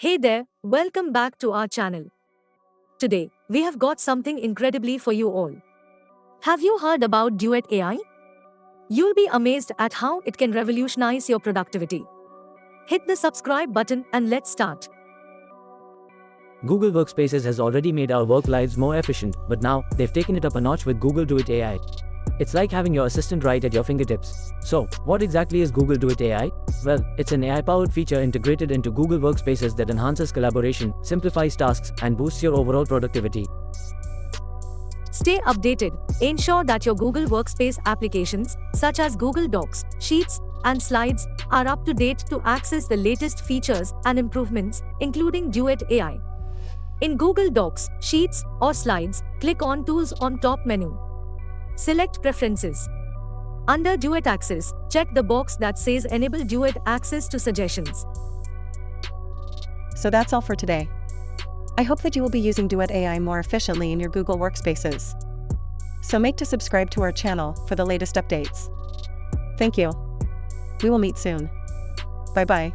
Hey there, welcome back to our channel. Today, we have got something incredibly for you all. Have you heard about Duet AI? You'll be amazed at how it can revolutionize your productivity. Hit the subscribe button and let's start. Google Workspaces has already made our work lives more efficient, but now they've taken it up a notch with Google Duet AI. It's like having your assistant right at your fingertips. So, what exactly is Google Duet AI? Well, it's an AI-powered feature integrated into Google Workspaces that enhances collaboration, simplifies tasks, and boosts your overall productivity. Stay updated. Ensure that your Google Workspace applications, such as Google Docs, Sheets, and Slides, are up to date to access the latest features and improvements, including Duet AI. In Google Docs, Sheets, or Slides, click on Tools on top menu. Select Preferences. Under Duet Access, check the box that says Enable Duet Access to Suggestions. So that's all for today. I hope that you will be using Duet AI more efficiently in your Google Workspaces. So make to subscribe to our channel for the latest updates. Thank you. We will meet soon. Bye-bye.